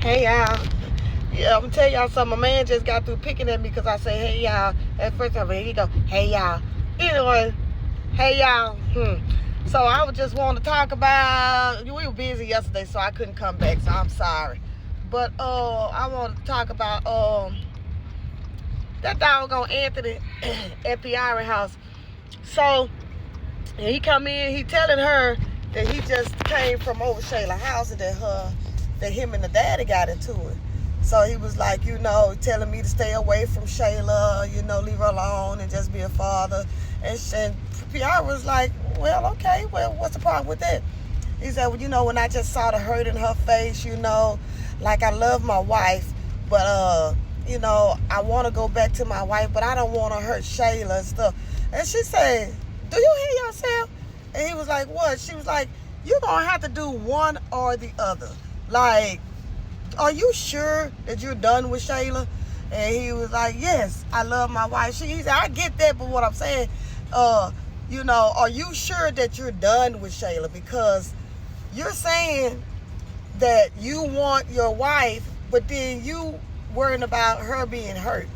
Hey y'all. Yeah, I'm gonna tell y'all something. My man just got through picking at me because I said, hey y'all. At first time, here he go, hey y'all. Anyway, hey y'all. So I was just want to talk about. We were busy yesterday, so I couldn't come back. So I'm sorry. But I want to talk about that doggone Anthony at the Iron House. So he come in, he telling her that he just came from over Shayla's house and that him and the daddy got into it. So he was like, telling me to stay away from Shayla, leave her alone and just be a father. And PR was like, well, okay, well, what's the problem with that? He said, well, when I just saw the hurt in her face, like I love my wife, but, I want to go back to my wife, but I don't want to hurt Shayla and stuff. And she said, do you hear yourself? And he was like, what? She was like, you're going to have to do one or the other. Like, are you sure that you're done with Shayla? And he was like, yes, I love my wife. He said, I get that, but what I'm saying, are you sure that you're done with Shayla? Because you're saying that you want your wife, but then you worrying about her being hurt.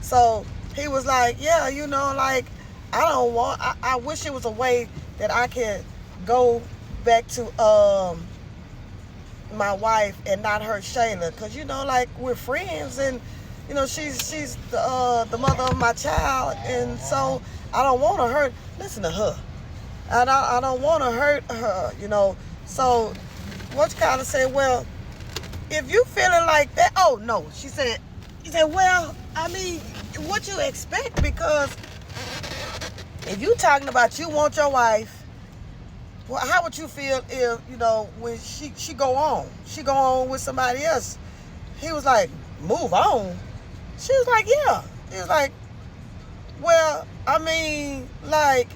So he was like, yeah, I wish it was a way that I could go back to my wife and not hurt Shayla, because we're friends, and she's the mother of my child, and so I don't want to hurt. Listen to her, and I don't want to hurt her, So what you kind of say? Well, if you feeling like that, oh no, he said, well, I mean, what you expect? Because if you talking about you want your wife, well, how would you feel if, when she go on with somebody else? He was like, move on? She was like, yeah. He was like, well, I mean, like,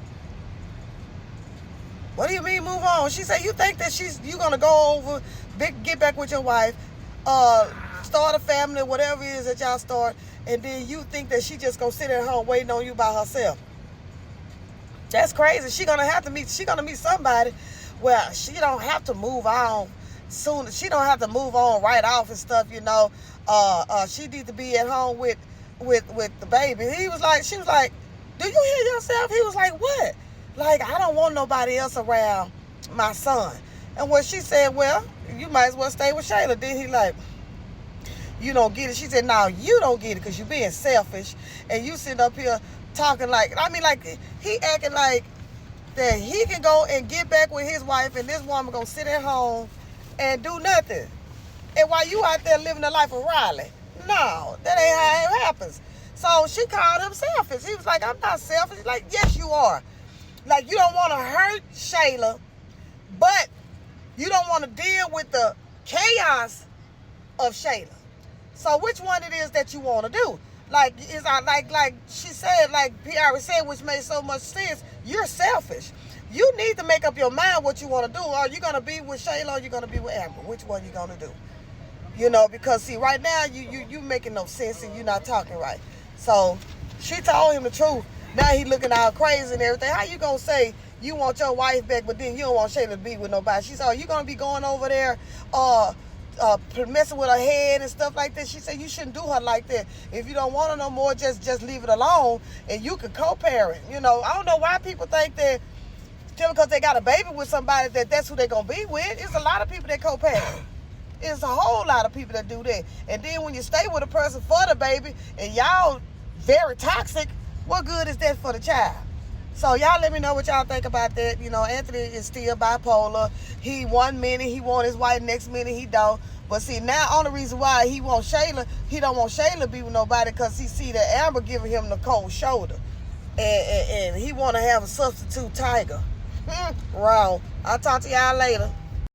what do you mean move on? She said, you think that you going to go over, get back with your wife, start a family, whatever it is that y'all start, and then you think that she just going to sit at home waiting on you by herself? That's crazy. She gonna meet somebody. Well, she don't have to move on soon. She don't have to move on right off and stuff, she need to be at home with the baby. She was like, do you hear yourself? He was like, what? Like, I don't want nobody else around my son. And when she said, well, you might as well stay with Shayla. Then he like, you don't get it. She said, no, you don't get it because you being selfish. And you sitting up here talking like he acting like that he can go and get back with his wife and this woman gonna sit at home and do nothing. And while you out there living the life of Riley. No, that ain't how it happens. So she called him selfish. He was like, I'm not selfish. He's like, yes, you are. Like, you don't want to hurt Shayla, but you don't want to deal with the chaos of Shayla. So which one it is that you want to do? Like she said, like PR said, which made so much sense, you're selfish. You need to make up your mind what you want to do. Are you going to be with Shayla or are you going to be with Amber? Which one you going to do? Because see, right now, you making no sense and you're not talking right. So she told him the truth. Now he looking all crazy and everything. How you going to say you want your wife back, but then you don't want Shayla to be with nobody? She said, are you going to be going over there messing with her head and stuff like that? She said, you shouldn't do her like that. If you don't want her no more, just leave it alone and you can co-parent. I don't know why people think that just because they got a baby with somebody that's who they're going to be with. It's a lot of people that co-parent. It's a whole lot of people that do that. And then when you stay with a person for the baby and y'all very toxic, what good is that for the child? So y'all let me know what y'all think about that. Anthony is still bipolar. He one minute he want his wife, next minute he don't. But see, now only reason why he don't want Shayla to be with nobody because he see that Amber giving him the cold shoulder. And he want to have a substitute tiger. Wrong. I'll talk to y'all later.